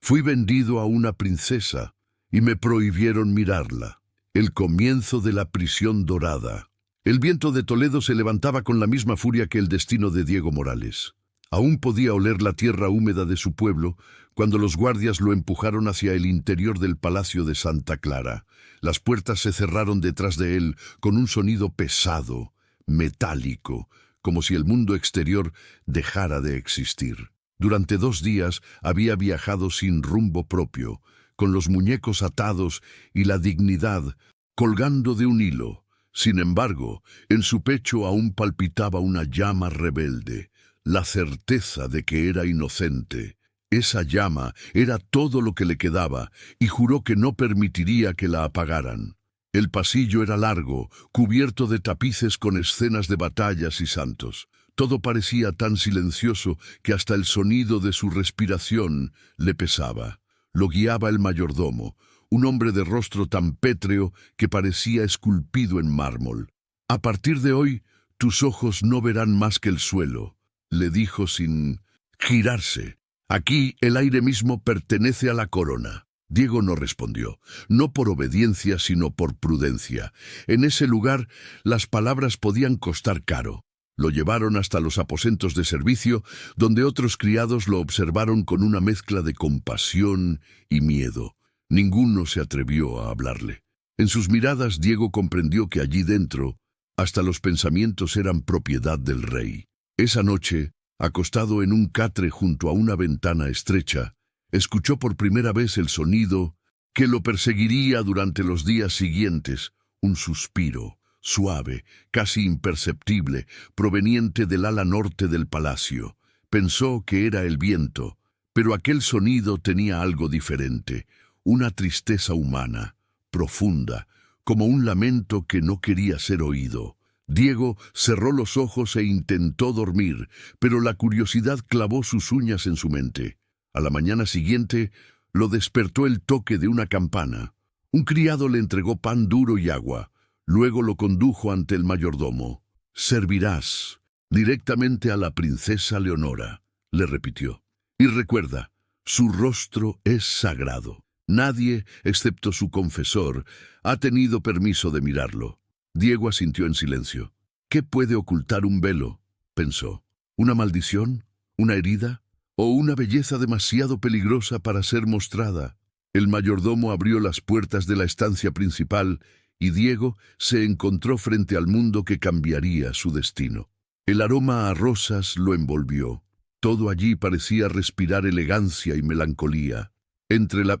Fui vendido a una princesa y me prohibieron mirarla. El comienzo de la prisión dorada. El viento de Toledo se levantaba con la misma furia que el destino de Diego Morales. Aún podía oler la tierra húmeda de su pueblo cuando los guardias lo empujaron hacia el interior del Palacio de Santa Clara. Las puertas se cerraron detrás de él con un sonido pesado, metálico, como si el mundo exterior dejara de existir. Durante 2 días había viajado sin rumbo propio, con los muñecos atados y la dignidad colgando de un hilo. Sin embargo, en su pecho aún palpitaba una llama rebelde, la certeza de que era inocente. Esa llama era todo lo que le quedaba, y juró que no permitiría que la apagaran. El pasillo era largo, cubierto de tapices con escenas de batallas y santos. Todo parecía tan silencioso que hasta el sonido de su respiración le pesaba. Lo guiaba el mayordomo, un hombre de rostro tan pétreo que parecía esculpido en mármol. «A partir de hoy, tus ojos no verán más que el suelo», le dijo sin girarse. «Aquí el aire mismo pertenece a la corona». Diego no respondió, no por obediencia sino por prudencia. En ese lugar las palabras podían costar caro. Lo llevaron hasta los aposentos de servicio, donde otros criados lo observaron con una mezcla de compasión y miedo. Ninguno se atrevió a hablarle. En sus miradas Diego comprendió que allí dentro hasta los pensamientos eran propiedad del rey. Esa noche, acostado en un catre junto a una ventana estrecha, escuchó por primera vez el sonido que lo perseguiría durante los días siguientes, un suspiro, suave, casi imperceptible, proveniente del ala norte del palacio. Pensó que era el viento, pero aquel sonido tenía algo diferente, una tristeza humana, profunda, como un lamento que no quería ser oído. Diego cerró los ojos e intentó dormir, pero la curiosidad clavó sus uñas en su mente. A la mañana siguiente lo despertó el toque de una campana. Un criado le entregó pan duro y agua. Luego lo condujo ante el mayordomo. «Servirás directamente a la princesa Leonora», le repitió. «Y recuerda, su rostro es sagrado. Nadie, excepto su confesor, ha tenido permiso de mirarlo». Diego asintió en silencio. «¿Qué puede ocultar un velo?», pensó. «¿Una maldición? ¿Una herida? ¿O una belleza demasiado peligrosa para ser mostrada?». El mayordomo abrió las puertas de la estancia principal y Diego se encontró frente al mundo que cambiaría su destino. El aroma a rosas lo envolvió. Todo allí parecía respirar elegancia y melancolía. Entre la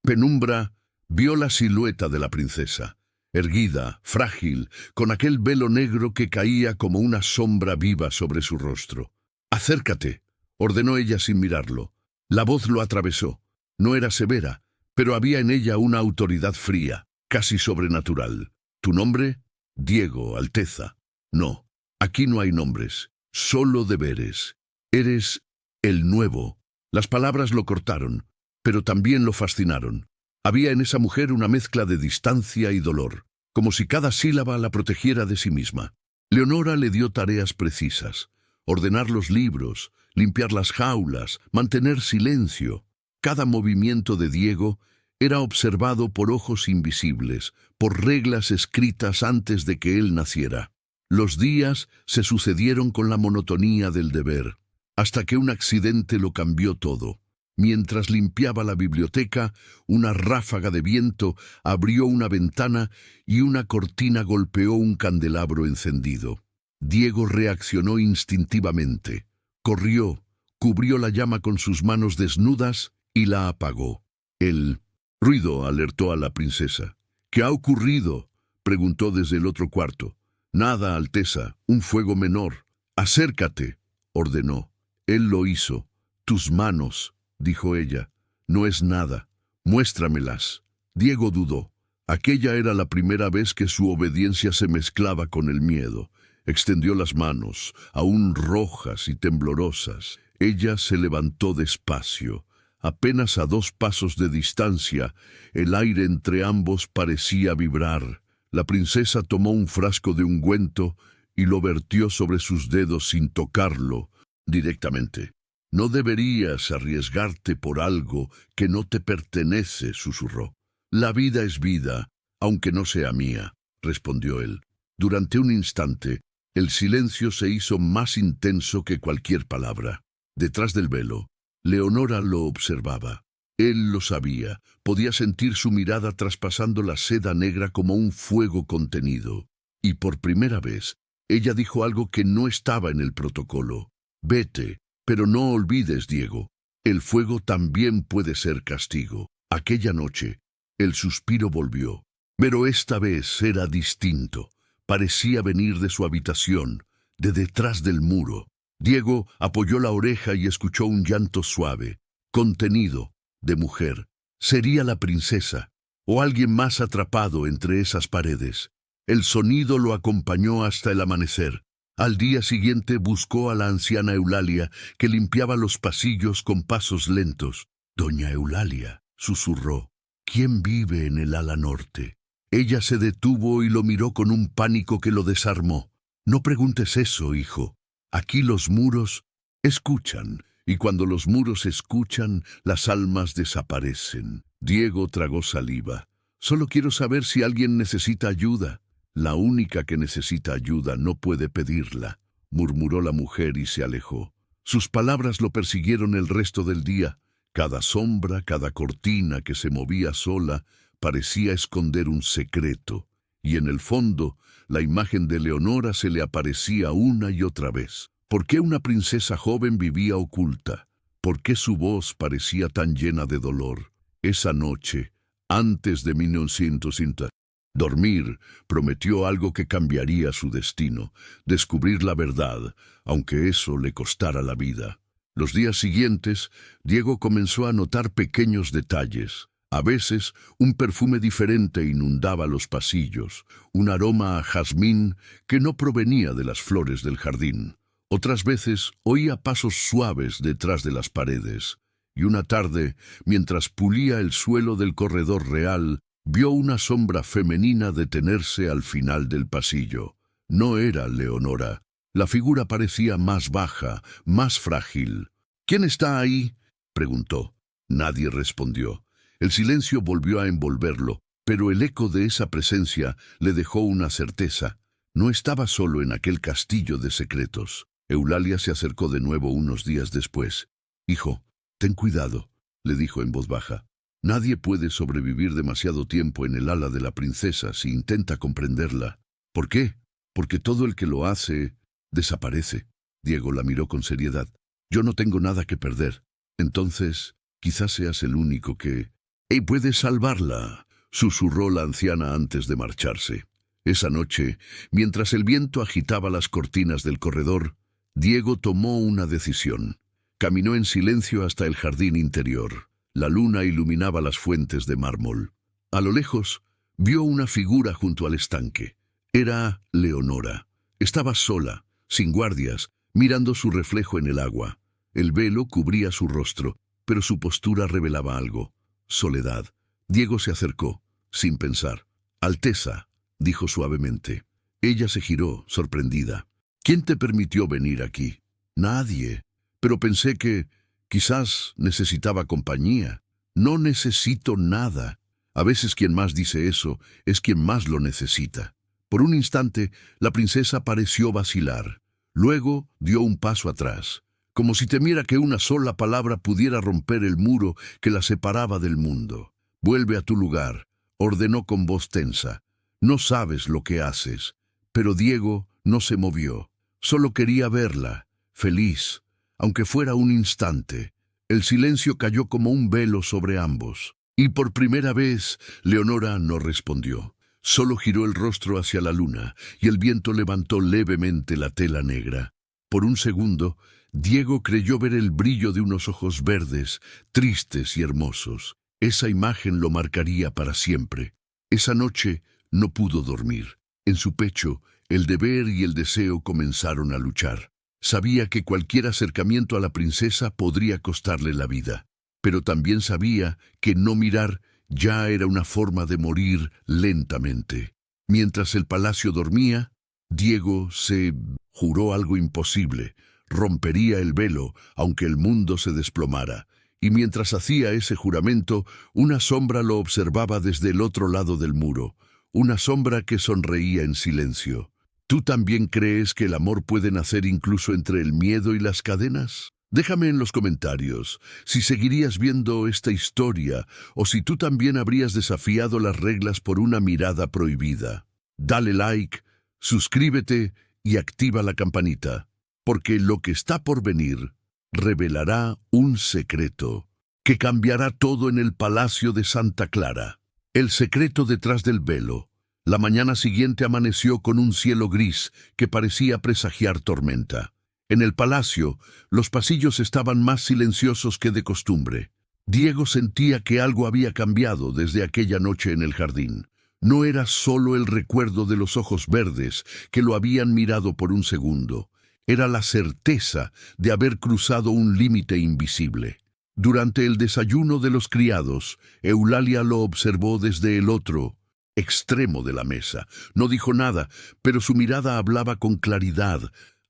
penumbra vio la silueta de la princesa, erguida, frágil, con aquel velo negro que caía como una sombra viva sobre su rostro. «Acércate», ordenó ella sin mirarlo. La voz lo atravesó. No era severa, pero había en ella una autoridad fría, casi sobrenatural. «¿Tu nombre?». «Diego, Alteza». «No, aquí no hay nombres, solo deberes. Eres el nuevo». Las palabras lo cortaron, pero también lo fascinaron. Había en esa mujer una mezcla de distancia y dolor, como si cada sílaba la protegiera de sí misma. Leonora le dio tareas precisas: ordenar los libros, limpiar las jaulas, mantener silencio. Cada movimiento de Diego era observado por ojos invisibles, por reglas escritas antes de que él naciera. Los días se sucedieron con la monotonía del deber, hasta que un accidente lo cambió todo. Mientras limpiaba la biblioteca, una ráfaga de viento abrió una ventana y una cortina golpeó un candelabro encendido. Diego reaccionó instintivamente. Corrió, cubrió la llama con sus manos desnudas y la apagó. El ruido alertó a la princesa. «¿Qué ha ocurrido?», preguntó desde el otro cuarto. «Nada, Alteza, un fuego menor». «Acércate», ordenó. Él lo hizo. «Tus manos», dijo ella. «No es nada. Muéstramelas». Diego dudó. Aquella era la primera vez que su obediencia se mezclaba con el miedo. Extendió las manos, aún rojas y temblorosas. Ella se levantó despacio. Apenas a 2 pasos de distancia, el aire entre ambos parecía vibrar. La princesa tomó un frasco de ungüento y lo vertió sobre sus dedos sin tocarlo directamente. No deberías arriesgarte por algo que no te pertenece, susurró. La vida es vida, aunque no sea mía, respondió él. Durante un instante, el silencio se hizo más intenso que cualquier palabra. Detrás del velo, Leonora lo observaba. Él lo sabía, podía sentir su mirada traspasando la seda negra como un fuego contenido. Y por primera vez, ella dijo algo que no estaba en el protocolo. Vete, pero no olvides, Diego. El fuego también puede ser castigo. Aquella noche, el suspiro volvió. Pero esta vez era distinto. Parecía venir de su habitación, de detrás del muro. Diego apoyó la oreja y escuchó un llanto suave, contenido, de mujer. Sería la princesa, o alguien más atrapado entre esas paredes. El sonido lo acompañó hasta el amanecer. Al día siguiente buscó a la anciana Eulalia, que limpiaba los pasillos con pasos lentos. «Doña Eulalia», susurró, «¿quién vive en el ala norte?» Ella se detuvo y lo miró con un pánico que lo desarmó. «No preguntes eso, hijo. Aquí los muros escuchan, y cuando los muros escuchan, las almas desaparecen». Diego tragó saliva. «Solo quiero saber si alguien necesita ayuda». «La única que necesita ayuda no puede pedirla», murmuró la mujer y se alejó. Sus palabras lo persiguieron el resto del día. Cada sombra, cada cortina que se movía sola, parecía esconder un secreto, y en el fondo, la imagen de Leonora se le aparecía una y otra vez. ¿Por qué una princesa joven vivía oculta? ¿Por qué su voz parecía tan llena de dolor? Esa noche, antes de 1950, dormir, prometió algo que cambiaría su destino, descubrir la verdad, aunque eso le costara la vida. Los días siguientes, Diego comenzó a notar pequeños detalles. A veces, un perfume diferente inundaba los pasillos, un aroma a jazmín que no provenía de las flores del jardín. Otras veces, oía pasos suaves detrás de las paredes. Y una tarde, mientras pulía el suelo del corredor real, vio una sombra femenina detenerse al final del pasillo. No era Leonora. La figura parecía más baja, más frágil. «¿Quién está ahí?», preguntó. Nadie respondió. El silencio volvió a envolverlo, pero el eco de esa presencia le dejó una certeza. No estaba solo en aquel castillo de secretos. Eulalia se acercó de nuevo unos días después. «Hijo, ten cuidado», le dijo en voz baja. «Nadie puede sobrevivir demasiado tiempo en el ala de la princesa si intenta comprenderla». «¿Por qué?». «Porque todo el que lo hace desaparece». Diego la miró con seriedad. «Yo no tengo nada que perder. Entonces, quizás seas el único que...» «Y puedes salvarla», susurró la anciana antes de marcharse. Esa noche, mientras el viento agitaba las cortinas del corredor, Diego tomó una decisión. Caminó en silencio hasta el jardín interior. La luna iluminaba las fuentes de mármol. A lo lejos, vio una figura junto al estanque. Era Leonora. Estaba sola, sin guardias, mirando su reflejo en el agua. El velo cubría su rostro, pero su postura revelaba algo. Soledad. Diego se acercó, sin pensar. «Alteza», dijo suavemente. Ella se giró, sorprendida. «¿Quién te permitió venir aquí?» «Nadie. Pero pensé que quizás necesitaba compañía». «No necesito nada». A veces quien más dice eso es quien más lo necesita. Por un instante, la princesa pareció vacilar. Luego dio un paso atrás, como si temiera que una sola palabra pudiera romper el muro que la separaba del mundo. «Vuelve a tu lugar», ordenó con voz tensa. «No sabes lo que haces». Pero Diego no se movió. Solo quería verla, feliz, aunque fuera un instante. El silencio cayó como un velo sobre ambos. Y por primera vez, Leonora no respondió. Solo giró el rostro hacia la luna, y el viento levantó levemente la tela negra. Por un segundo, Diego creyó ver el brillo de unos ojos verdes, tristes y hermosos. Esa imagen lo marcaría para siempre. Esa noche no pudo dormir. En su pecho, el deber y el deseo comenzaron a luchar. Sabía que cualquier acercamiento a la princesa podría costarle la vida, pero también sabía que no mirar ya era una forma de morir lentamente. Mientras el palacio dormía, Diego se juró algo imposible: rompería el velo, aunque el mundo se desplomara. Y mientras hacía ese juramento, una sombra lo observaba desde el otro lado del muro, una sombra que sonreía en silencio. ¿Tú también crees que el amor puede nacer incluso entre el miedo y las cadenas? Déjame en los comentarios si seguirías viendo esta historia o si tú también habrías desafiado las reglas por una mirada prohibida. Dale like, suscríbete y activa la campanita, porque lo que está por venir revelará un secreto que cambiará todo en el Palacio de Santa Clara. El secreto detrás del velo. La mañana siguiente amaneció con un cielo gris que parecía presagiar tormenta. En el palacio, los pasillos estaban más silenciosos que de costumbre. Diego sentía que algo había cambiado desde aquella noche en el jardín. No era solo el recuerdo de los ojos verdes que lo habían mirado por un segundo. Era la certeza de haber cruzado un límite invisible. Durante el desayuno de los criados, Eulalia lo observó desde el otro extremo de la mesa. No dijo nada, pero su mirada hablaba con claridad.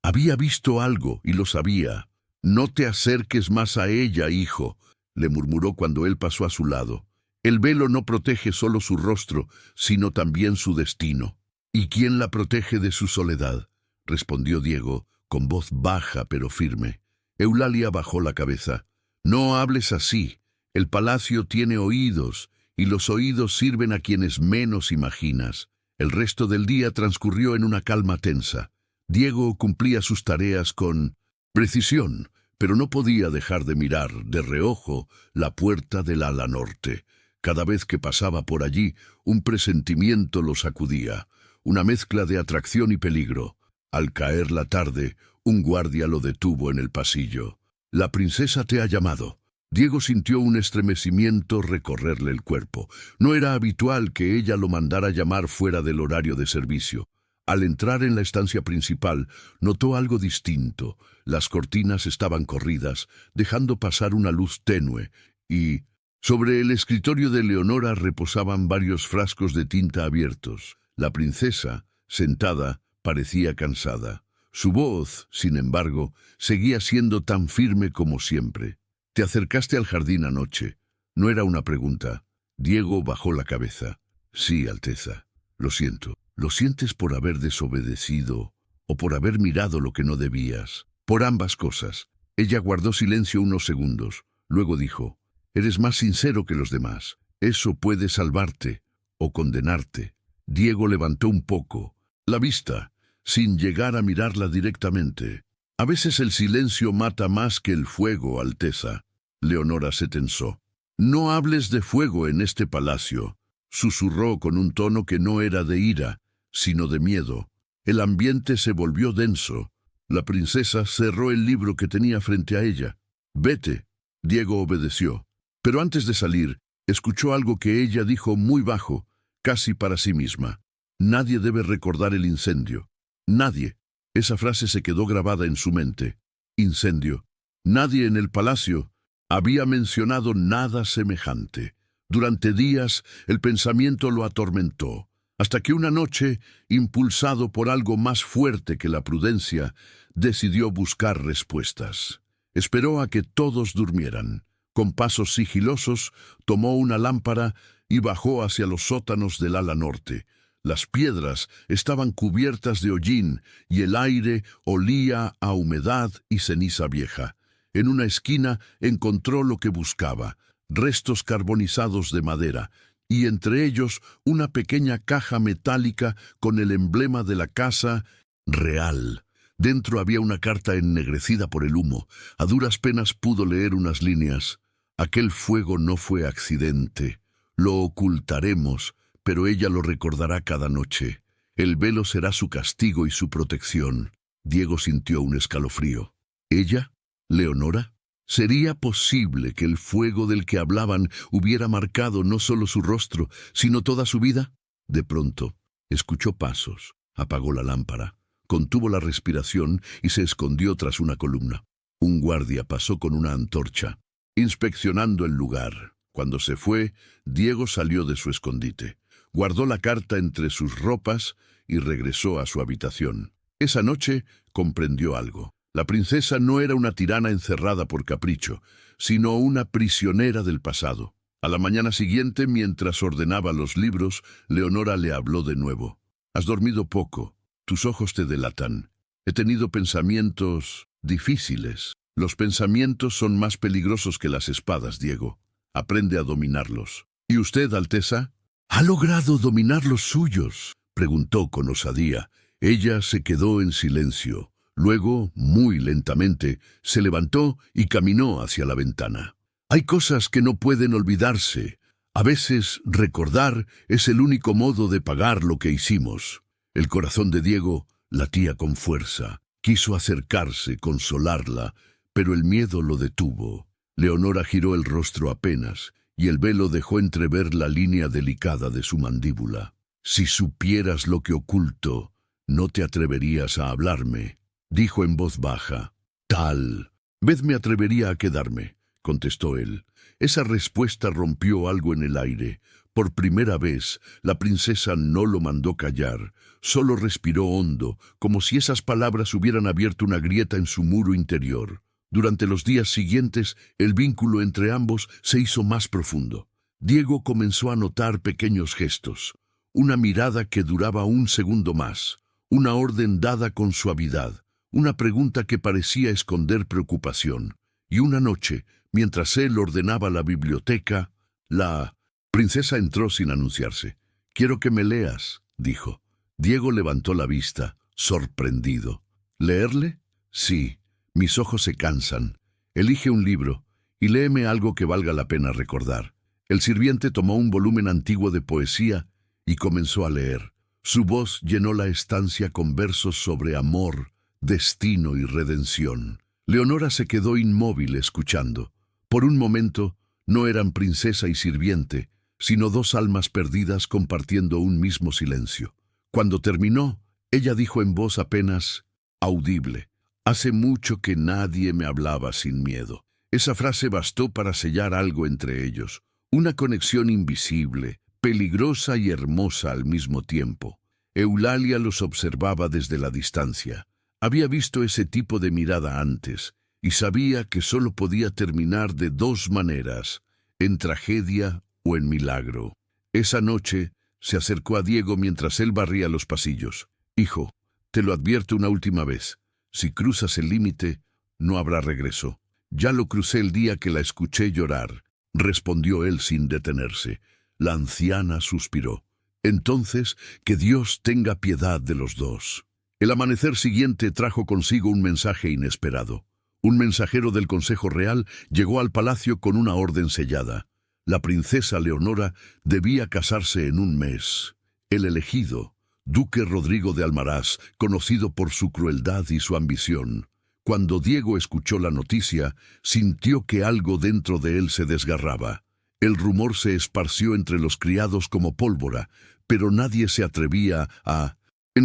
Había visto algo y lo sabía. «No te acerques más a ella, hijo», le murmuró cuando él pasó a su lado. «El velo no protege solo su rostro, sino también su destino». «¿Y quién la protege de su soledad?», respondió Diego, con voz baja pero firme. Eulalia bajó la cabeza. «No hables así. El palacio tiene oídos, y los oídos sirven a quienes menos imaginas». El resto del día transcurrió en una calma tensa. Diego cumplía sus tareas con precisión, pero no podía dejar de mirar, de reojo, la puerta del ala norte. Cada vez que pasaba por allí, un presentimiento lo sacudía, una mezcla de atracción y peligro. Al caer la tarde, un guardia lo detuvo en el pasillo. «La princesa te ha llamado». Diego sintió un estremecimiento recorrerle el cuerpo. No era habitual que ella lo mandara llamar fuera del horario de servicio. Al entrar en la estancia principal, notó algo distinto. Las cortinas estaban corridas, dejando pasar una luz tenue, y sobre el escritorio de Leonora reposaban varios frascos de tinta abiertos. La princesa, sentada, parecía cansada. Su voz, sin embargo, seguía siendo tan firme como siempre. «Te acercaste al jardín anoche». No era una pregunta. Diego bajó la cabeza. «Sí, Alteza. Lo siento». «¿Lo sientes por haber desobedecido o por haber mirado lo que no debías?» «Por ambas cosas». Ella guardó silencio unos segundos. Luego dijo: «Eres más sincero que los demás. Eso puede salvarte o condenarte». Diego levantó un poco la vista, sin llegar a mirarla directamente. «A veces el silencio mata más que el fuego, Alteza». Leonora se tensó. «No hables de fuego en este palacio», susurró con un tono que no era de ira, sino de miedo. El ambiente se volvió denso. La princesa cerró el libro que tenía frente a ella. «Vete». Diego obedeció. Pero antes de salir, escuchó algo que ella dijo muy bajo, casi para sí misma. «Nadie debe recordar el incendio». «Nadie». Esa frase se quedó grabada en su mente. Incendio. Nadie en el palacio había mencionado nada semejante. Durante días el pensamiento lo atormentó, hasta que una noche, impulsado por algo más fuerte que la prudencia, decidió buscar respuestas. Esperó a que todos durmieran. Con pasos sigilosos, tomó una lámpara y bajó hacia los sótanos del ala norte. Las piedras estaban cubiertas de hollín y el aire olía a humedad y ceniza vieja. En una esquina encontró lo que buscaba: restos carbonizados de madera, y entre ellos una pequeña caja metálica con el emblema de la casa real. Dentro había una carta ennegrecida por el humo. A duras penas pudo leer unas líneas. «Aquel fuego no fue accidente. Lo ocultaremos, pero ella lo recordará cada noche. El velo será su castigo y su protección». Diego sintió un escalofrío. ¿Ella? ¿Leonora? ¿Sería posible que el fuego del que hablaban hubiera marcado no solo su rostro, sino toda su vida? De pronto, escuchó pasos, apagó la lámpara, contuvo la respiración y se escondió tras una columna. Un guardia pasó con una antorcha, inspeccionando el lugar. Cuando se fue, Diego salió de su escondite, guardó la carta entre sus ropas y regresó a su habitación. Esa noche comprendió algo. La princesa no era una tirana encerrada por capricho, sino una prisionera del pasado. A la mañana siguiente, mientras ordenaba los libros, Leonora le habló de nuevo. «Has dormido poco. Tus ojos te delatan. He tenido pensamientos difíciles. Los pensamientos son más peligrosos que las espadas, Diego. Aprende a dominarlos». «¿Y usted, Alteza? ¿Ha logrado dominar los suyos?», preguntó con osadía. Ella se quedó en silencio. Luego, muy lentamente, se levantó y caminó hacia la ventana. «Hay cosas que no pueden olvidarse. A veces recordar es el único modo de pagar lo que hicimos». El corazón de Diego latía con fuerza. Quiso acercarse, consolarla, pero el miedo lo detuvo. Leonora giró el rostro apenas, y el velo dejó entrever la línea delicada de su mandíbula. «Si supieras lo que oculto, no te atreverías a hablarme», dijo en voz baja. «Tal vez me atrevería a quedarme», contestó él. Esa respuesta rompió algo en el aire. Por primera vez, la princesa no lo mandó callar, solo respiró hondo, como si esas palabras hubieran abierto una grieta en su muro interior. Durante los días siguientes, el vínculo entre ambos se hizo más profundo. Diego comenzó a notar pequeños gestos, una mirada que duraba un segundo más, una orden dada con suavidad, una pregunta que parecía esconder preocupación. Y una noche, mientras él ordenaba la biblioteca, la princesa entró sin anunciarse. «Quiero que me leas», dijo. Diego levantó la vista, sorprendido. «¿Leerle? Sí. Mis ojos se cansan. Elige un libro y léeme algo que valga la pena recordar». El sirviente tomó un volumen antiguo de poesía y comenzó a leer. Su voz llenó la estancia con versos sobre amor, destino y redención. Leonora se quedó inmóvil escuchando. Por un momento, no eran princesa y sirviente, sino dos almas perdidas compartiendo un mismo silencio. Cuando terminó, ella dijo en voz apenas audible: «Hace mucho que nadie me hablaba sin miedo». Esa frase bastó para sellar algo entre ellos, una conexión invisible, peligrosa y hermosa al mismo tiempo. Eulalia los observaba desde la distancia. Había visto ese tipo de mirada antes, y sabía que solo podía terminar de dos maneras: en tragedia o en milagro. Esa noche se acercó a Diego mientras él barría los pasillos. «Hijo, te lo advierto una última vez. Si cruzas el límite, no habrá regreso». «Ya lo crucé el día que la escuché llorar», respondió él sin detenerse. La anciana suspiró. «Entonces, que Dios tenga piedad de los dos». El amanecer siguiente trajo consigo un mensaje inesperado. Un mensajero del Consejo Real llegó al palacio con una orden sellada. La princesa Leonora debía casarse en un mes. El elegido, Duque Rodrigo de Almaraz, conocido por su crueldad y su ambición. Cuando Diego escuchó la noticia, sintió que algo dentro de él se desgarraba. El rumor se esparció entre los criados como pólvora, pero nadie se atrevía a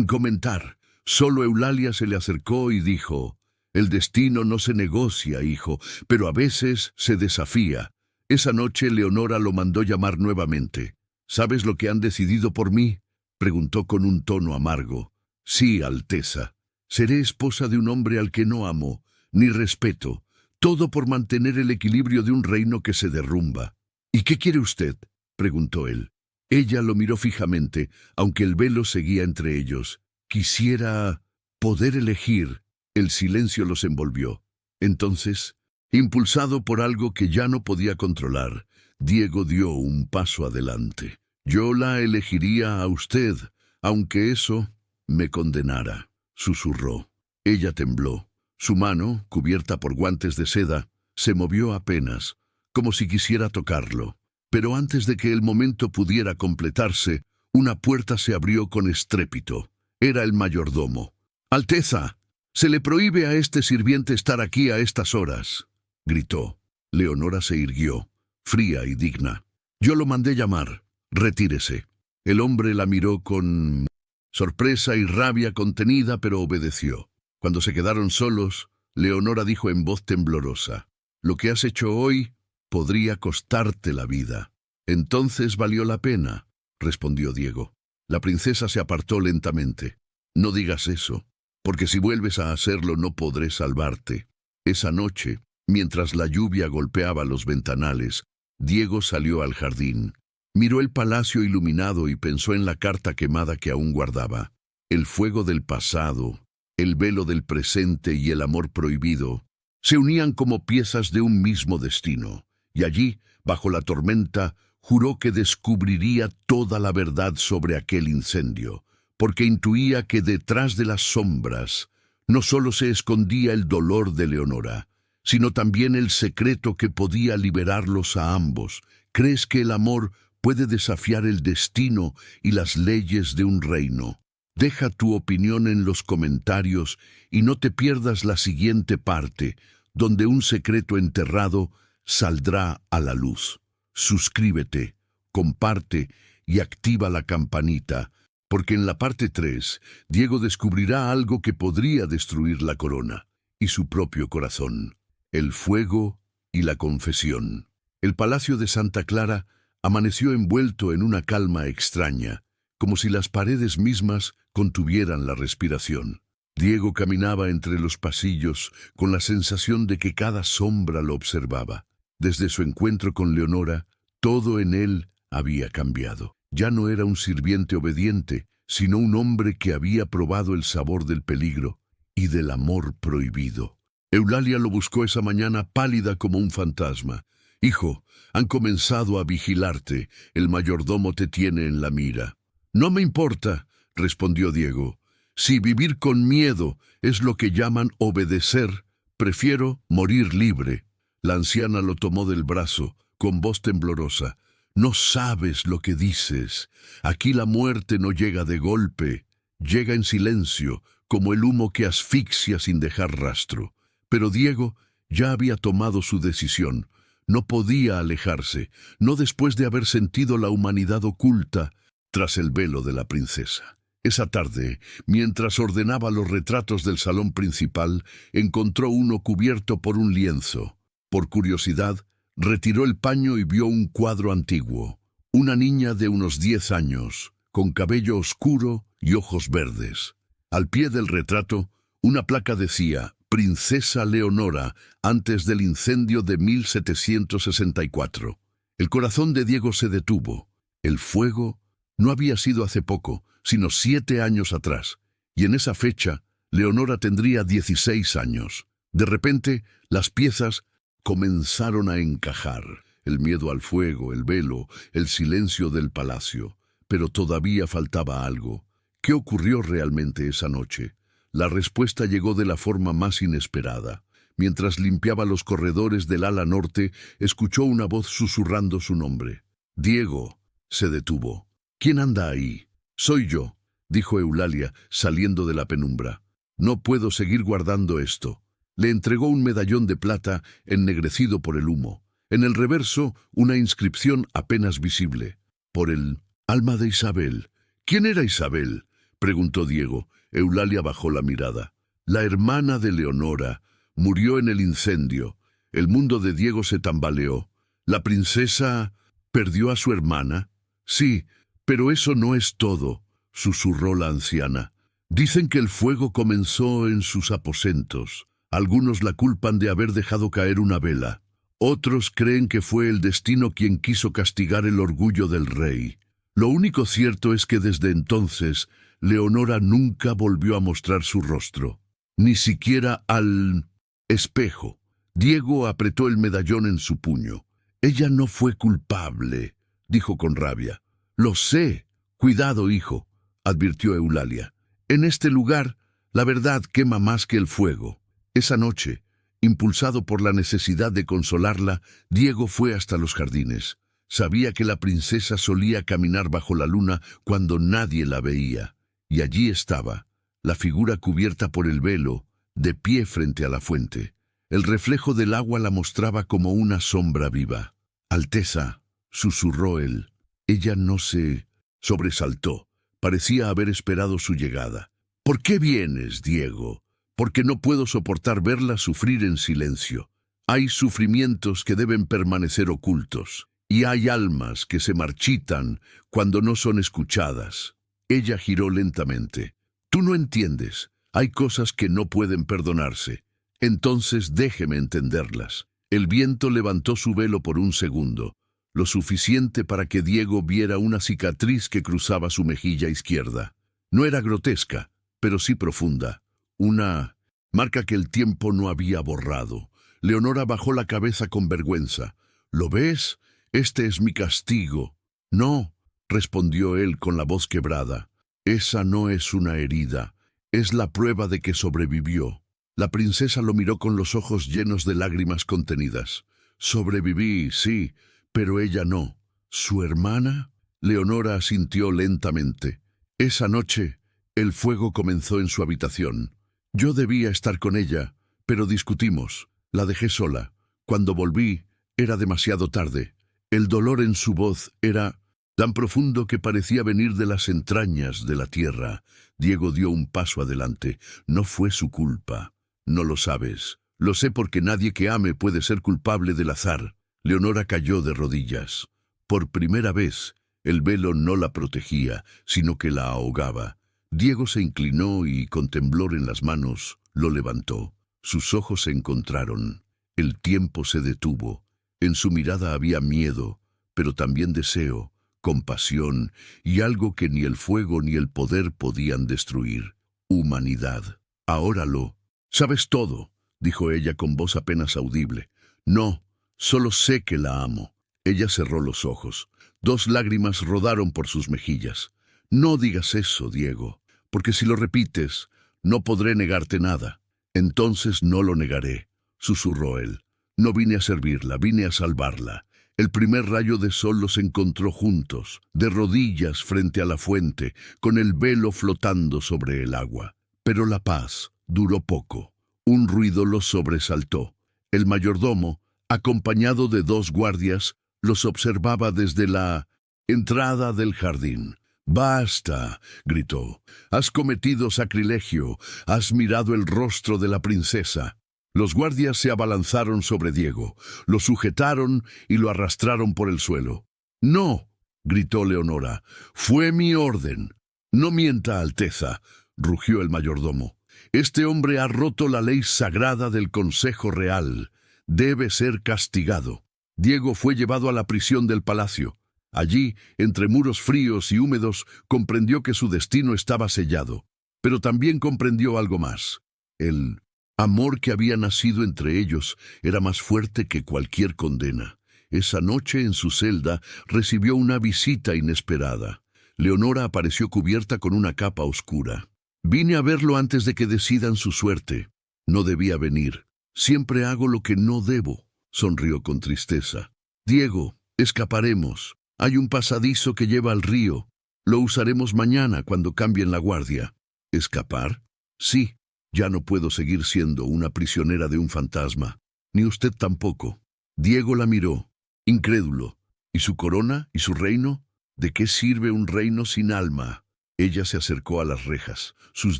comentar. Solo Eulalia se le acercó y dijo: «El destino no se negocia, hijo, pero a veces se desafía». Esa noche Leonora lo mandó llamar nuevamente. «¿Sabes lo que han decidido por mí?», preguntó con un tono amargo. «Sí, Alteza. Seré esposa de un hombre al que no amo, ni respeto, todo por mantener el equilibrio de un reino que se derrumba». «¿Y qué quiere usted?», preguntó él. Ella lo miró fijamente, aunque el velo seguía entre ellos. «Quisiera poder elegir». El silencio los envolvió. Entonces, impulsado por algo que ya no podía controlar, Diego dio un paso adelante. «Yo la elegiría a usted, aunque eso me condenara», susurró. Ella tembló. Su mano, cubierta por guantes de seda, se movió apenas, como si quisiera tocarlo. Pero antes de que el momento pudiera completarse, una puerta se abrió con estrépito. Era el mayordomo. «Alteza, se le prohíbe a este sirviente estar aquí a estas horas», gritó. Leonora se irguió, fría y digna. «Yo lo mandé llamar. Retírese». El hombre la miró con sorpresa y rabia contenida, pero obedeció. Cuando se quedaron solos, Leonora dijo en voz temblorosa: «Lo que has hecho hoy podría costarte la vida». «Entonces valió la pena», respondió Diego. La princesa se apartó lentamente. «No digas eso. porque si vuelves a hacerlo no podré salvarte. Esa noche, mientras la lluvia golpeaba los ventanales, Diego salió al jardín. Miró el palacio iluminado y pensó en la carta quemada que aún guardaba. El fuego del pasado, el velo del presente y el amor prohibido se unían como piezas de un mismo destino, y allí, bajo la tormenta, juró que descubriría toda la verdad sobre aquel incendio, porque intuía que detrás de las sombras no solo se escondía el dolor de Leonora, sino también el secreto que podía liberarlos a ambos. ¿Crees que el amor puede desafiar el destino y las leyes de un reino? Deja tu opinión en los comentarios y no te pierdas la siguiente parte, donde un secreto enterrado saldrá a la luz. Suscríbete, comparte y activa la campanita, porque en la parte 3, Diego descubrirá algo que podría destruir la corona y su propio corazón: el fuego y la confesión. El palacio de Santa Clara amaneció envuelto en una calma extraña, como si las paredes mismas contuvieran la respiración. Diego caminaba entre los pasillos con la sensación de que cada sombra lo observaba. Desde su encuentro con Leonora, todo en él había cambiado. Ya no era un sirviente obediente, sino un hombre que había probado el sabor del peligro y del amor prohibido. Eulalia lo buscó esa mañana pálida como un fantasma. «Hijo, han comenzado a vigilarte. El mayordomo te tiene en la mira». «No me importa», respondió Diego. «Si vivir con miedo es lo que llaman obedecer, prefiero morir libre». La anciana lo tomó del brazo, con voz temblorosa. «No sabes lo que dices. Aquí la muerte no llega de golpe. Llega en silencio, como el humo que asfixia sin dejar rastro». Pero Diego ya había tomado su decisión. No podía alejarse, no después de haber sentido la humanidad oculta tras el velo de la princesa. Esa tarde, mientras ordenaba los retratos del salón principal, encontró uno cubierto por un lienzo. Por curiosidad, retiró el paño y vio un cuadro antiguo. Una niña de unos 10 años, con cabello oscuro y ojos verdes. Al pie del retrato, una placa decía: «Princesa Leonora, antes del incendio de 1764». El corazón de Diego se detuvo. El fuego no había sido hace poco, sino 7 años atrás, y en esa fecha Leonora tendría 16 años. De repente, las piezas comenzaron a encajar. El miedo al fuego, el velo, el silencio del palacio. Pero todavía faltaba algo. ¿Qué ocurrió realmente esa noche? La respuesta llegó de la forma más inesperada. Mientras limpiaba los corredores del ala norte, escuchó una voz susurrando su nombre. «Diego». Se detuvo. «¿Quién anda ahí?» «Soy yo», dijo Eulalia, saliendo de la penumbra. «No puedo seguir guardando esto». Le entregó un medallón de plata ennegrecido por el humo. En el reverso, una inscripción apenas visible. «Por el alma de Isabel». «¿Quién era Isabel?», preguntó Diego. Eulalia bajó la mirada. «La hermana de Leonora. Murió en el incendio». El mundo de Diego se tambaleó. «¿La princesa perdió a su hermana?» «Sí, pero eso no es todo», susurró la anciana. «Dicen que el fuego comenzó en sus aposentos. Algunos la culpan de haber dejado caer una vela. Otros creen que fue el destino quien quiso castigar el orgullo del rey. Lo único cierto es que desde entonces Leonora nunca volvió a mostrar su rostro, ni siquiera al espejo». Diego apretó el medallón en su puño. «Ella no fue culpable», dijo con rabia. «Lo sé». «Cuidado, hijo», advirtió Eulalia. «En este lugar, la verdad quema más que el fuego». Esa noche, impulsado por la necesidad de consolarla, Diego fue hasta los jardines. Sabía que la princesa solía caminar bajo la luna cuando nadie la veía. Y allí estaba, la figura cubierta por el velo, de pie frente a la fuente. El reflejo del agua la mostraba como una sombra viva. «Alteza», susurró él. Ella no se sobresaltó. Parecía haber esperado su llegada. «¿Por qué vienes, Diego?» «Porque no puedo soportar verla sufrir en silencio. Hay sufrimientos que deben permanecer ocultos, y hay almas que se marchitan cuando no son escuchadas». Ella giró lentamente. «Tú no entiendes. Hay cosas que no pueden perdonarse. Entonces déjeme entenderlas. El viento levantó su velo por un segundo, lo suficiente para que Diego viera una cicatriz que cruzaba su mejilla izquierda. No era grotesca, pero sí profunda. Una marca que el tiempo no había borrado. Leonora bajó la cabeza con vergüenza. ¿Lo ves? Este es mi castigo. No, respondió él con la voz quebrada. Esa no es una herida. Es la prueba de que sobrevivió. La princesa lo miró con los ojos llenos de lágrimas contenidas. Sobreviví, sí, pero ella no. ¿Su hermana? Leonora asintió lentamente. Esa noche, el fuego comenzó en su habitación. Yo debía estar con ella, pero discutimos. La dejé sola. Cuando volví, era demasiado tarde. El dolor en su voz era tan profundo que parecía venir de las entrañas de la tierra. Diego dio un paso adelante. No fue su culpa. No lo sabes. Lo sé porque nadie que ame puede ser culpable del azar. Leonora cayó de rodillas. Por primera vez, el velo no la protegía, sino que la ahogaba. Diego se inclinó y, con temblor en las manos, lo levantó. Sus ojos se encontraron. El tiempo se detuvo. En su mirada había miedo, pero también deseo, compasión y algo que ni el fuego ni el poder podían destruir. Humanidad. Ahora lo sabes todo, dijo ella con voz apenas audible. No, solo sé que la amo. Ella cerró los ojos. 2 lágrimas rodaron por sus mejillas. No digas eso, Diego, porque si lo repites, no podré negarte nada. Entonces no lo negaré, susurró él. No vine a servirla, vine a salvarla. El primer rayo de sol los encontró juntos, de rodillas frente a la fuente, con el velo flotando sobre el agua. Pero la paz duró poco. Un ruido los sobresaltó. El mayordomo, acompañado de 2 guardias, los observaba desde la entrada del jardín. «Basta», gritó. «Has cometido sacrilegio. Has mirado el rostro de la princesa». Los guardias se abalanzaron sobre Diego, lo sujetaron y lo arrastraron por el suelo. «No», gritó Leonora, «fue mi orden». «No mienta, Alteza», rugió el mayordomo. «Este hombre ha roto la ley sagrada del Consejo Real. Debe ser castigado». Diego fue llevado a la prisión del palacio. Allí, entre muros fríos y húmedos, comprendió que su destino estaba sellado. Pero también comprendió algo más. El amor que había nacido entre ellos era más fuerte que cualquier condena. Esa noche en su celda recibió una visita inesperada. Leonora apareció cubierta con una capa oscura. «Vine a verlo antes de que decidan su suerte. No debía venir. Siempre hago lo que no debo», sonrió con tristeza. «Diego, escaparemos. Hay un pasadizo que lleva al río. Lo usaremos mañana cuando cambien la guardia». «¿Escapar?» «Sí. Ya no puedo seguir siendo una prisionera de un fantasma. Ni usted tampoco». Diego la miró, incrédulo. ¿Y su corona? ¿Y su reino? ¿De qué sirve un reino sin alma? Ella se acercó a las rejas. Sus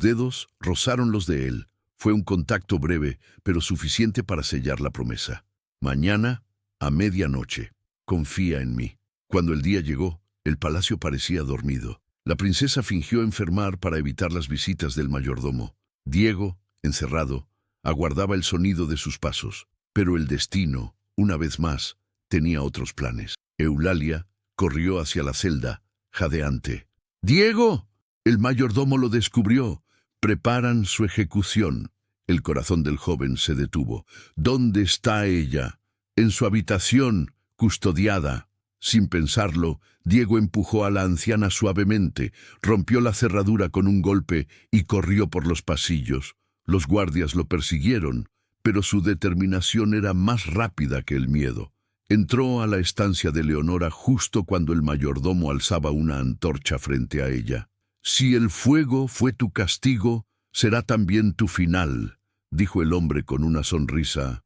dedos rozaron los de él. Fue un contacto breve, pero suficiente para sellar la promesa. «Mañana, a medianoche. Confía en mí». Cuando el día llegó, el palacio parecía dormido. La princesa fingió enfermar para evitar las visitas del mayordomo. Diego, encerrado, aguardaba el sonido de sus pasos. Pero el destino, una vez más, tenía otros planes. Eulalia corrió hacia la celda, jadeante. «¡Diego!». El mayordomo lo descubrió. «Preparan su ejecución». El corazón del joven se detuvo. «¿Dónde está ella?». «En su habitación, custodiada». Sin pensarlo, Diego empujó a la anciana suavemente, rompió la cerradura con un golpe y corrió por los pasillos. Los guardias lo persiguieron, pero su determinación era más rápida que el miedo. Entró a la estancia de Leonora justo cuando el mayordomo alzaba una antorcha frente a ella. «Si el fuego fue tu castigo, será también tu final», dijo el hombre con una sonrisa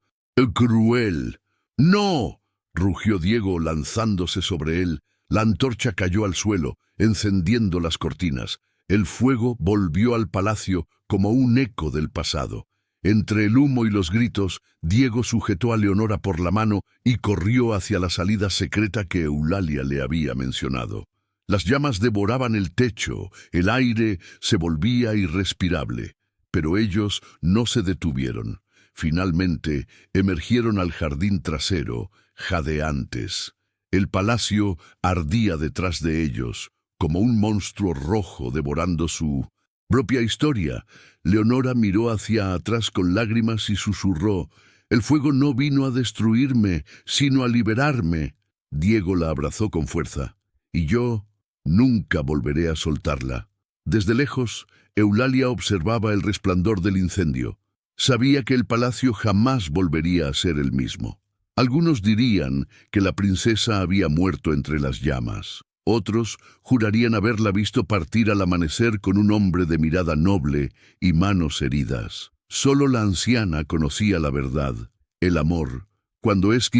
cruel. «¡No!», rugió Diego lanzándose sobre él. La antorcha cayó al suelo, encendiendo las cortinas. El fuego volvió al palacio como un eco del pasado. Entre el humo y los gritos, Diego sujetó a Leonora por la mano y corrió hacia la salida secreta que Eulalia le había mencionado. Las llamas devoraban el techo, el aire se volvía irrespirable. Pero ellos no se detuvieron. Finalmente emergieron al jardín trasero, jadeantes. El palacio ardía detrás de ellos, como un monstruo rojo devorando su propia historia. Leonora miró hacia atrás con lágrimas y susurró: «El fuego no vino a destruirme, sino a liberarme». Diego la abrazó con fuerza. «Y yo nunca volveré a soltarla». Desde lejos, Eulalia observaba el resplandor del incendio. Sabía que el palacio jamás volvería a ser el mismo. Algunos dirían que la princesa había muerto entre las llamas. Otros jurarían haberla visto partir al amanecer con un hombre de mirada noble y manos heridas. Solo la anciana conocía la verdad. El amor, cuando es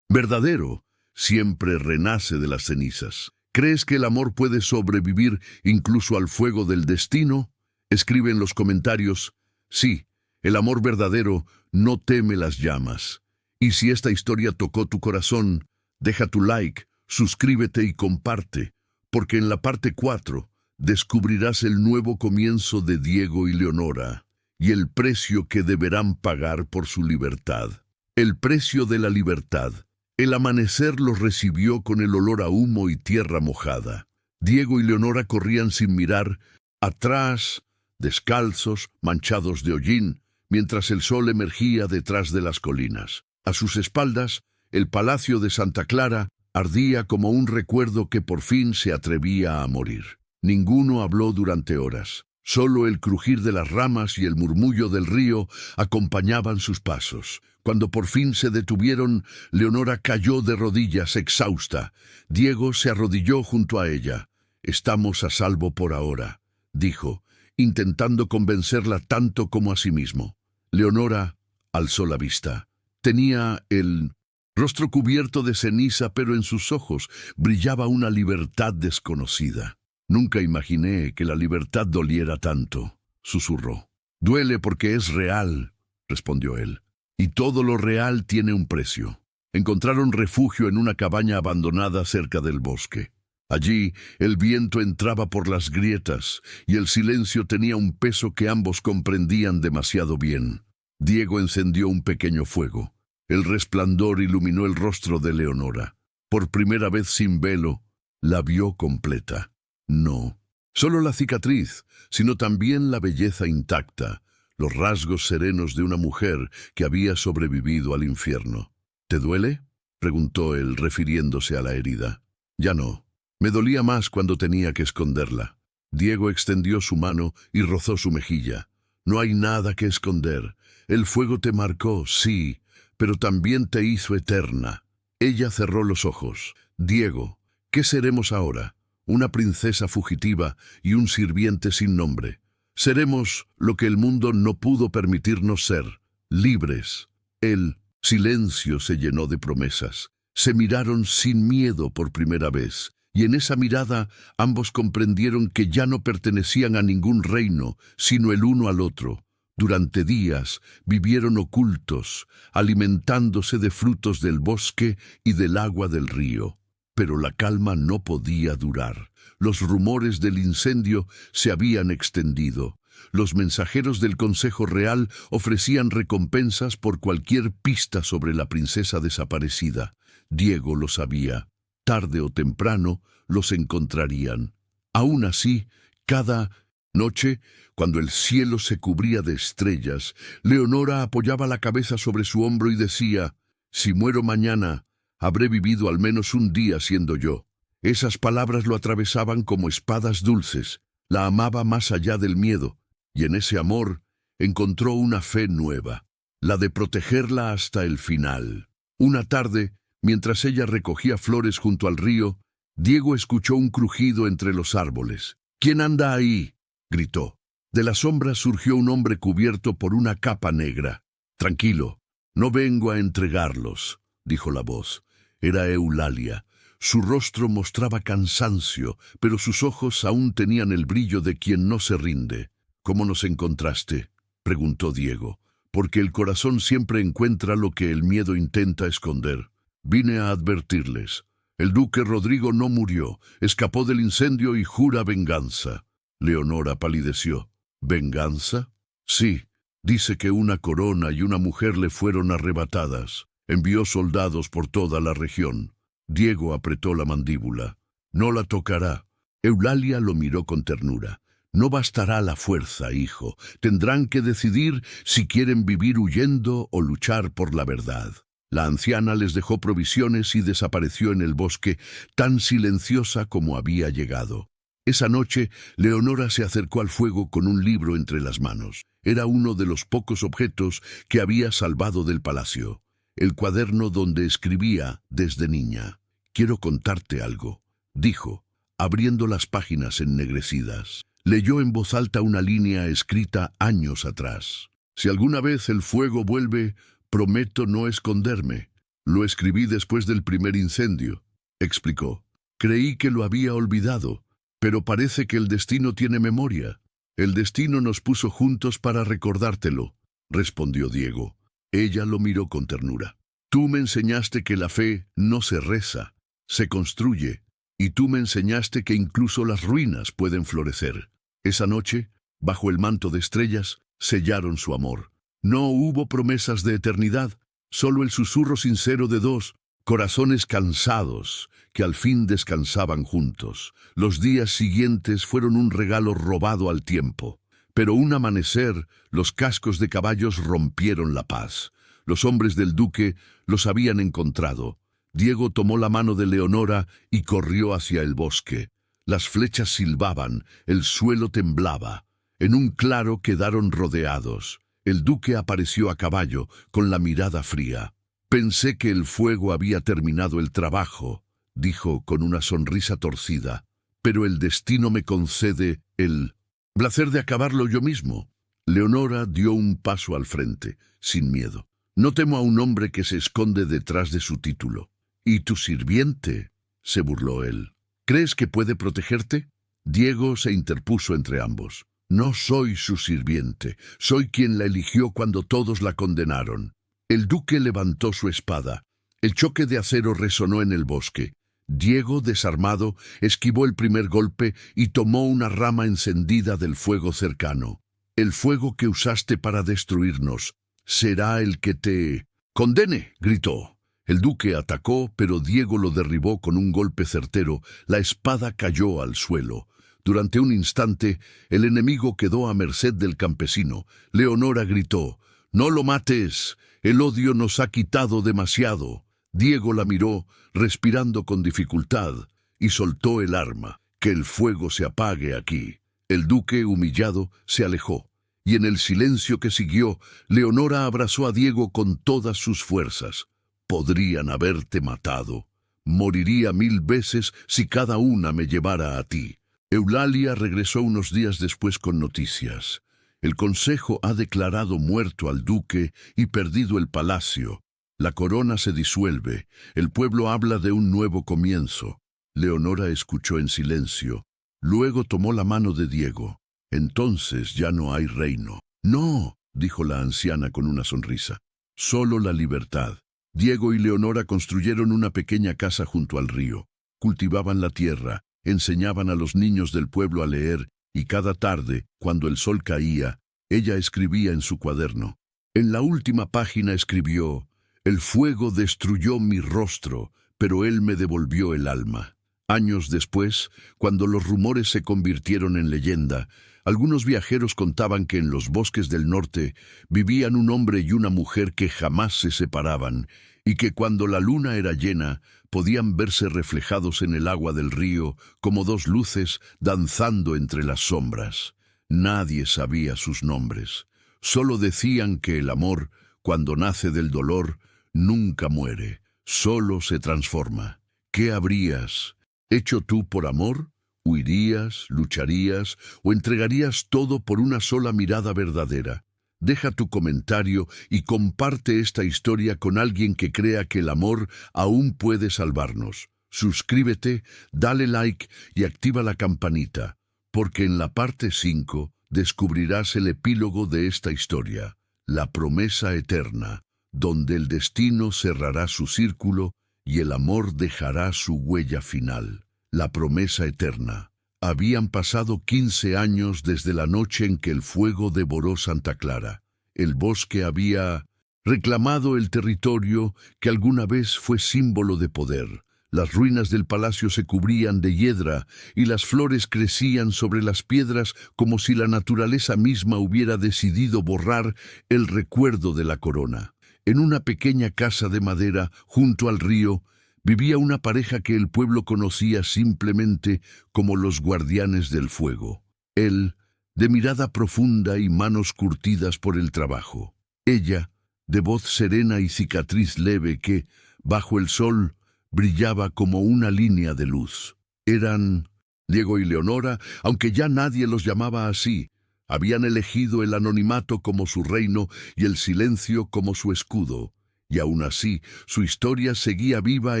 verdadero, siempre renace de las cenizas. ¿Crees que el amor puede sobrevivir incluso al fuego del destino? Escribe en los comentarios: sí, el amor verdadero no teme las llamas. Y si esta historia tocó tu corazón, deja tu like, suscríbete y comparte, porque en la parte 4 descubrirás el nuevo comienzo de Diego y Leonora y el precio que deberán pagar por su libertad. El precio de la libertad. El amanecer los recibió con el olor a humo y tierra mojada. Diego y Leonora corrían sin mirar atrás, descalzos, manchados de hollín, mientras el sol emergía detrás de las colinas. A sus espaldas, el palacio de Santa Clara ardía como un recuerdo que por fin se atrevía a morir. Ninguno habló durante horas. Solo el crujir de las ramas y el murmullo del río acompañaban sus pasos. Cuando por fin se detuvieron, Leonora cayó de rodillas, exhausta. Diego se arrodilló junto a ella. «Estamos a salvo por ahora», dijo, intentando convencerla tanto como a sí mismo. Leonora alzó la vista. Tenía el rostro cubierto de ceniza, pero en sus ojos brillaba una libertad desconocida. «Nunca imaginé que la libertad doliera tanto», susurró. «Duele porque es real», respondió él. «Y todo lo real tiene un precio». Encontraron refugio en una cabaña abandonada cerca del bosque. Allí el viento entraba por las grietas y el silencio tenía un peso que ambos comprendían demasiado bien. Diego encendió un pequeño fuego. El resplandor iluminó el rostro de Leonora. Por primera vez sin velo, la vio completa. No, solo la cicatriz, sino también la belleza intacta, los rasgos serenos de una mujer que había sobrevivido al infierno. «¿Te duele?», preguntó él, refiriéndose a la herida. «Ya no. Me dolía más cuando tenía que esconderla». Diego extendió su mano y rozó su mejilla. «No hay nada que esconder. El fuego te marcó, sí, pero también te hizo eterna». Ella cerró los ojos. «Diego, ¿qué seremos ahora? Una princesa fugitiva y un sirviente sin nombre. Seremos lo que el mundo no pudo permitirnos ser, libres». El silencio se llenó de promesas. Se miraron sin miedo por primera vez, y en esa mirada ambos comprendieron que ya no pertenecían a ningún reino, sino el uno al otro. Durante días vivieron ocultos, alimentándose de frutos del bosque y del agua del río. Pero la calma no podía durar. Los rumores del incendio se habían extendido. Los mensajeros del Consejo Real ofrecían recompensas por cualquier pista sobre la princesa desaparecida. Diego lo sabía. Tarde o temprano los encontrarían. Aún así, cada noche, cuando el cielo se cubría de estrellas, Leonora apoyaba la cabeza sobre su hombro y decía: «Si muero mañana, habré vivido al menos un día siendo yo». Esas palabras lo atravesaban como espadas dulces. La amaba más allá del miedo, y en ese amor encontró una fe nueva, la de protegerla hasta el final. Una tarde, mientras ella recogía flores junto al río, Diego escuchó un crujido entre los árboles. «¿Quién anda ahí?», gritó. De la sombra surgió un hombre cubierto por una capa negra. «Tranquilo, no vengo a entregarlos», dijo la voz. Era Eulalia. Su rostro mostraba cansancio, pero sus ojos aún tenían el brillo de quien no se rinde. «¿Cómo nos encontraste?», preguntó Diego. «Porque el corazón siempre encuentra lo que el miedo intenta esconder. Vine a advertirles. El duque Rodrigo no murió, escapó del incendio y jura venganza». Leonora palideció. ¿Venganza? Sí, dice que una corona y una mujer le fueron arrebatadas. Envió soldados por toda la región. Diego apretó la mandíbula. No la tocará. Eulalia lo miró con ternura. No bastará la fuerza, hijo. Tendrán que decidir si quieren vivir huyendo o luchar por la verdad. La anciana les dejó provisiones y desapareció en el bosque, tan silenciosa como había llegado. Esa noche, Leonora se acercó al fuego con un libro entre las manos. Era uno de los pocos objetos que había salvado del palacio. El cuaderno donde escribía desde niña. «Quiero contarte algo», dijo, abriendo las páginas ennegrecidas. Leyó en voz alta una línea escrita años atrás. «Si alguna vez el fuego vuelve, prometo no esconderme. Lo escribí después del primer incendio», explicó. «Creí que lo había olvidado, pero parece que el destino tiene memoria. El destino nos puso juntos para recordártelo», respondió Diego. Ella lo miró con ternura. «Tú me enseñaste que la fe no se reza, se construye, y tú me enseñaste que incluso las ruinas pueden florecer». Esa noche, bajo el manto de estrellas, sellaron su amor. No hubo promesas de eternidad, solo el susurro sincero de dos corazones cansados que al fin descansaban juntos. Los días siguientes fueron un regalo robado al tiempo. Pero un amanecer, los cascos de caballos rompieron la paz. Los hombres del duque los habían encontrado. Diego tomó la mano de Leonora y corrió hacia el bosque. Las flechas silbaban, el suelo temblaba. En un claro quedaron rodeados. El duque apareció a caballo, con la mirada fría. «Pensé que el fuego había terminado el trabajo», dijo con una sonrisa torcida, «pero el destino me concede el placer de acabarlo yo mismo». Leonora dio un paso al frente, sin miedo. «No temo a un hombre que se esconde detrás de su título». «¿Y tu sirviente?», se burló él. «¿Crees que puede protegerte?». Diego se interpuso entre ambos. «No soy su sirviente, soy quien la eligió cuando todos la condenaron». El duque levantó su espada. El choque de acero resonó en el bosque. Diego, desarmado, esquivó el primer golpe y tomó una rama encendida del fuego cercano. «El fuego que usaste para destruirnos será el que te condene», gritó. El duque atacó, pero Diego lo derribó con un golpe certero. La espada cayó al suelo. Durante un instante, el enemigo quedó a merced del campesino. Leonora gritó: «¡No lo mates! El odio nos ha quitado demasiado». Diego la miró, respirando con dificultad, y soltó el arma. «Que el fuego se apague aquí». El duque, humillado, se alejó, y en el silencio que siguió, Leonora abrazó a Diego con todas sus fuerzas. «Podrían haberte matado. Moriría 1000 veces si cada una me llevara a ti». Eulalia regresó unos días después con noticias. «El consejo ha declarado muerto al duque y perdido el palacio. La corona se disuelve. El pueblo habla de un nuevo comienzo». Leonora escuchó en silencio. Luego tomó la mano de Diego. «Entonces ya no hay reino». «No», dijo la anciana con una sonrisa. «Solo la libertad». Diego y Leonora construyeron una pequeña casa junto al río. Cultivaban la tierra, enseñaban a los niños del pueblo a leer, y cada tarde, cuando el sol caía, ella escribía en su cuaderno. En la última página escribió: «El fuego destruyó mi rostro, pero él me devolvió el alma». Años después, cuando los rumores se convirtieron en leyenda, algunos viajeros contaban que en los bosques del norte vivían un hombre y una mujer que jamás se separaban, y que cuando la luna era llena podían verse reflejados en el agua del río como dos luces danzando entre las sombras. Nadie sabía sus nombres. Solo decían que el amor, cuando nace del dolor, nunca muere, solo se transforma. ¿Qué habrías hecho tú por amor? ¿Huirías, lucharías o entregarías todo por una sola mirada verdadera? Deja tu comentario y comparte esta historia con alguien que crea que el amor aún puede salvarnos. Suscríbete, dale like y activa la campanita, porque en la parte 5 descubrirás el epílogo de esta historia, la promesa eterna, donde el destino cerrará su círculo y el amor dejará su huella final. La promesa eterna. Habían pasado 15 años desde la noche en que el fuego devoró Santa Clara. El bosque había reclamado el territorio que alguna vez fue símbolo de poder. Las ruinas del palacio se cubrían de hiedra y las flores crecían sobre las piedras como si la naturaleza misma hubiera decidido borrar el recuerdo de la corona. En una pequeña casa de madera junto al río vivía una pareja que el pueblo conocía simplemente como los guardianes del fuego. Él, de mirada profunda y manos curtidas por el trabajo. Ella, de voz serena y cicatriz leve que, bajo el sol, brillaba como una línea de luz. Eran Diego y Leonora, aunque ya nadie los llamaba así. Habían elegido el anonimato como su reino y el silencio como su escudo. Y aún así, su historia seguía viva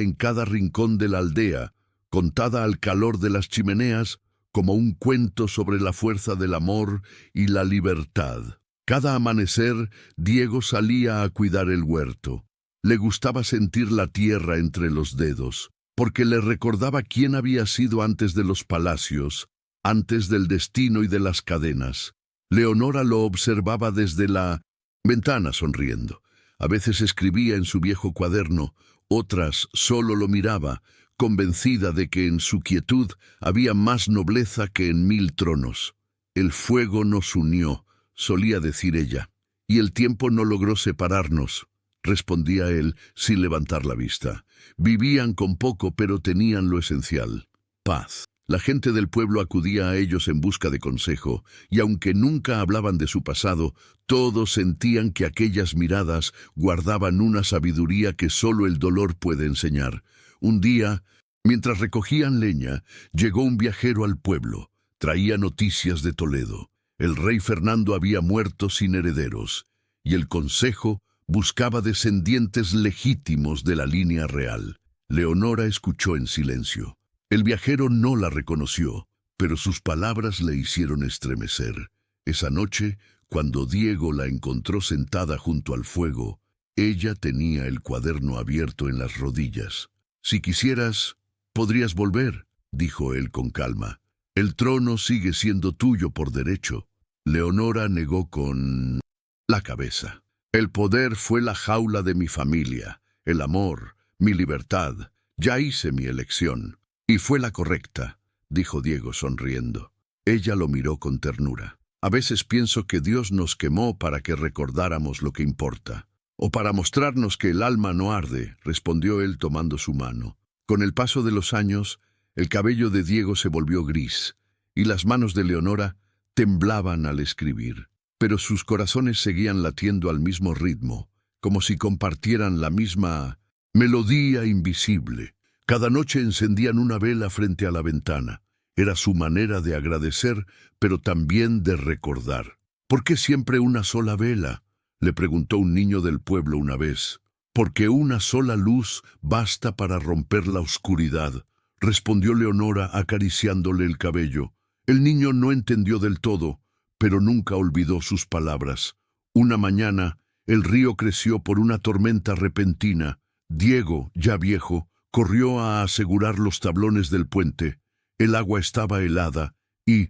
en cada rincón de la aldea, contada al calor de las chimeneas, como un cuento sobre la fuerza del amor y la libertad. Cada amanecer, Diego salía a cuidar el huerto. Le gustaba sentir la tierra entre los dedos, porque le recordaba quién había sido antes de los palacios, antes del destino y de las cadenas. Leonora lo observaba desde la ventana sonriendo. A veces escribía en su viejo cuaderno, otras solo lo miraba, convencida de que en su quietud había más nobleza que en 1000 tronos. El fuego nos unió, solía decir ella, y el tiempo no logró separarnos, respondía él sin levantar la vista. Vivían con poco, pero tenían lo esencial: paz. La gente del pueblo acudía a ellos en busca de consejo, y aunque nunca hablaban de su pasado, todos sentían que aquellas miradas guardaban una sabiduría que solo el dolor puede enseñar. Un día, mientras recogían leña, llegó un viajero al pueblo. Traía noticias de Toledo. El rey Fernando había muerto sin herederos, y el consejo buscaba descendientes legítimos de la línea real. Leonora escuchó en silencio. El viajero no la reconoció, pero sus palabras le hicieron estremecer. Esa noche, cuando Diego la encontró sentada junto al fuego, ella tenía el cuaderno abierto en las rodillas. «Si quisieras, podrías volver», dijo él con calma. «El trono sigue siendo tuyo por derecho». Leonora negó con la cabeza. «El poder fue la jaula de mi familia, el amor, mi libertad. Ya hice mi elección. Y fue la correcta», dijo Diego sonriendo. Ella lo miró con ternura. «A veces pienso que Dios nos quemó para que recordáramos lo que importa. O para mostrarnos que el alma no arde», respondió él tomando su mano. Con el paso de los años, el cabello de Diego se volvió gris, y las manos de Leonora temblaban al escribir. Pero sus corazones seguían latiendo al mismo ritmo, como si compartieran la misma melodía invisible. Cada noche encendían una vela frente a la ventana. Era su manera de agradecer, pero también de recordar. «¿Por qué siempre una sola vela?», le preguntó un niño del pueblo una vez. «Porque una sola luz basta para romper la oscuridad», respondió Leonora acariciándole el cabello. El niño no entendió del todo, pero nunca olvidó sus palabras. Una mañana, el río creció por una tormenta repentina. Diego, ya viejo, corrió a asegurar los tablones del puente. El agua estaba helada y,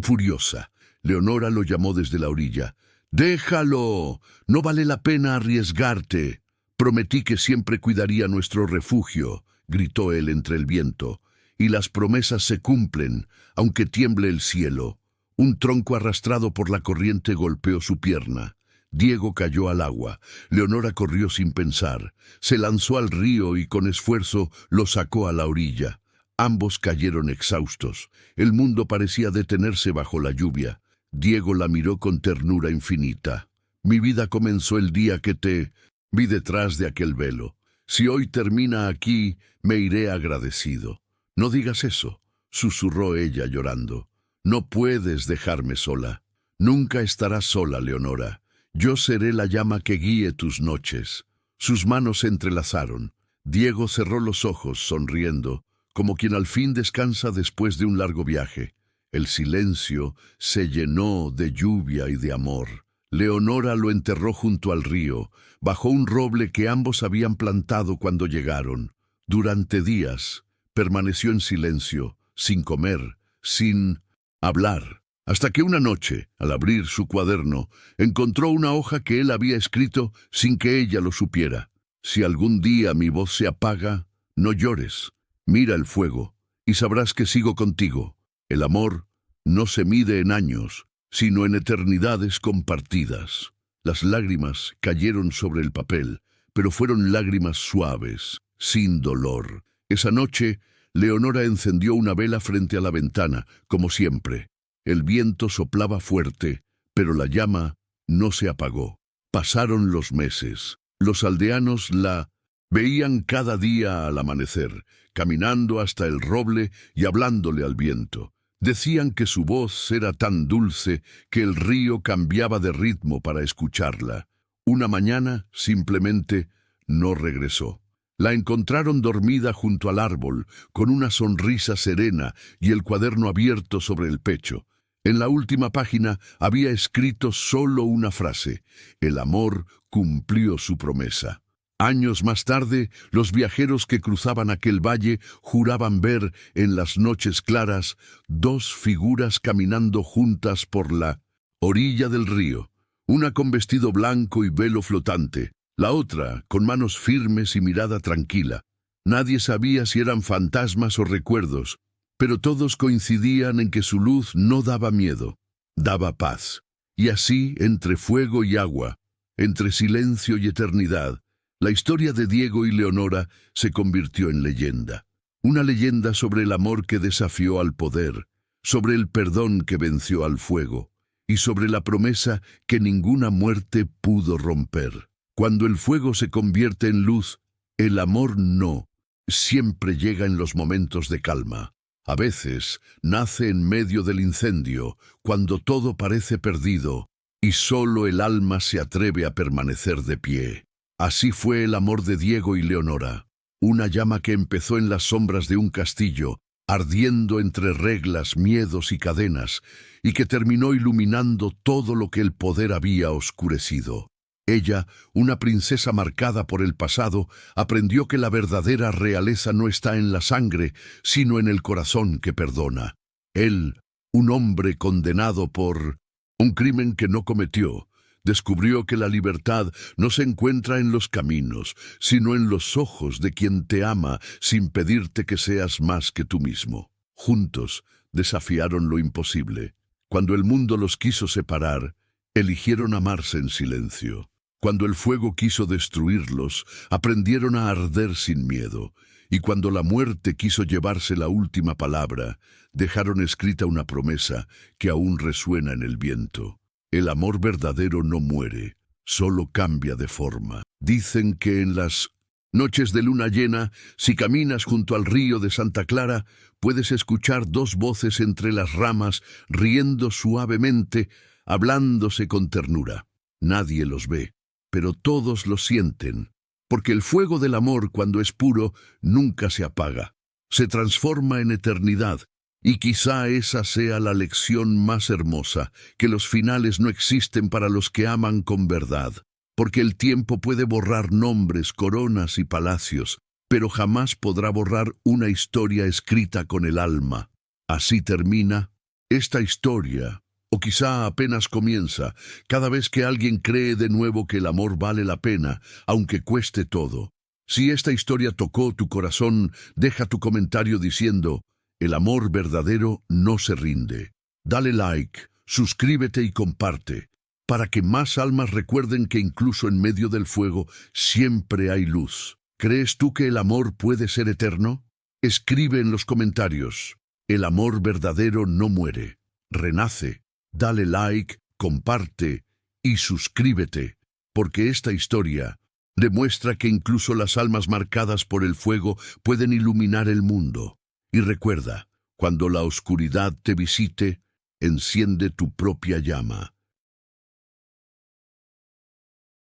furiosa, Leonora lo llamó desde la orilla. «Déjalo, no vale la pena arriesgarte. Prometí que siempre cuidaría nuestro refugio», gritó él entre el viento. «Y las promesas se cumplen, aunque tiemble el cielo». Un tronco arrastrado por la corriente golpeó su pierna. Diego cayó al agua. Leonora corrió sin pensar. Se lanzó al río y con esfuerzo lo sacó a la orilla. Ambos cayeron exhaustos. El mundo parecía detenerse bajo la lluvia. Diego la miró con ternura infinita. «Mi vida comenzó el día que te vi detrás de aquel velo. Si hoy termina aquí, me iré agradecido». «No digas eso», susurró ella llorando. «No puedes dejarme sola». «Nunca estarás sola, Leonora. Yo seré la llama que guíe tus noches». Sus manos se entrelazaron. Diego cerró los ojos, sonriendo, como quien al fin descansa después de un largo viaje. El silencio se llenó de lluvia y de amor. Leonora lo enterró junto al río, bajo un roble que ambos habían plantado cuando llegaron. Durante días permaneció en silencio, sin comer, sin hablar, hasta que una noche, al abrir su cuaderno, encontró una hoja que él había escrito sin que ella lo supiera. Si algún día mi voz se apaga, no llores. Mira el fuego, y sabrás que sigo contigo. El amor no se mide en años, sino en eternidades compartidas. Las lágrimas cayeron sobre el papel, pero fueron lágrimas suaves, sin dolor. Esa noche, Leonora encendió una vela frente a la ventana, como siempre. El viento soplaba fuerte, pero la llama no se apagó. Pasaron los meses. Los aldeanos la veían cada día al amanecer, caminando hasta el roble y hablándole al viento. Decían que su voz era tan dulce que el río cambiaba de ritmo para escucharla. Una mañana, simplemente, no regresó. La encontraron dormida junto al árbol, con una sonrisa serena y el cuaderno abierto sobre el pecho. En la última página había escrito solo una frase: el amor cumplió su promesa. Años más tarde, los viajeros que cruzaban aquel valle juraban ver, en las noches claras, dos figuras caminando juntas por la orilla del río, una con vestido blanco y velo flotante, la otra con manos firmes y mirada tranquila. Nadie sabía si eran fantasmas o recuerdos, pero todos coincidían en que su luz no daba miedo, daba paz. Y así, entre fuego y agua, entre silencio y eternidad, la historia de Diego y Leonora se convirtió en leyenda. Una leyenda sobre el amor que desafió al poder, sobre el perdón que venció al fuego, y sobre la promesa que ninguna muerte pudo romper. Cuando el fuego se convierte en luz, el amor no siempre llega en los momentos de calma. A veces nace en medio del incendio, cuando todo parece perdido, y solo el alma se atreve a permanecer de pie. Así fue el amor de Diego y Leonora, una llama que empezó en las sombras de un castillo, ardiendo entre reglas, miedos y cadenas, y que terminó iluminando todo lo que el poder había oscurecido. Ella, una princesa marcada por el pasado, aprendió que la verdadera realeza no está en la sangre, sino en el corazón que perdona. Él, un hombre condenado por un crimen que no cometió, descubrió que la libertad no se encuentra en los caminos, sino en los ojos de quien te ama sin pedirte que seas más que tú mismo. Juntos desafiaron lo imposible. Cuando el mundo los quiso separar, eligieron amarse en silencio. Cuando el fuego quiso destruirlos, aprendieron a arder sin miedo. Y cuando la muerte quiso llevarse la última palabra, dejaron escrita una promesa que aún resuena en el viento. El amor verdadero no muere, solo cambia de forma. Dicen que en las noches de luna llena, si caminas junto al río de Santa Clara, puedes escuchar dos voces entre las ramas, riendo suavemente, hablándose con ternura. Nadie los ve, pero todos lo sienten, porque el fuego del amor, cuando es puro, nunca se apaga. Se transforma en eternidad. Y quizá esa sea la lección más hermosa, que los finales no existen para los que aman con verdad, porque el tiempo puede borrar nombres, coronas y palacios, pero jamás podrá borrar una historia escrita con el alma. Así termina esta historia, o quizá apenas comienza, cada vez que alguien cree de nuevo que el amor vale la pena, aunque cueste todo. Si esta historia tocó tu corazón, deja tu comentario diciendo: el amor verdadero no se rinde. Dale like, suscríbete y comparte, para que más almas recuerden que incluso en medio del fuego siempre hay luz. ¿Crees tú que el amor puede ser eterno? Escribe en los comentarios. El amor verdadero no muere, renace. Dale like, comparte y suscríbete, porque esta historia demuestra que incluso las almas marcadas por el fuego pueden iluminar el mundo. Y recuerda, cuando la oscuridad te visite, enciende tu propia llama.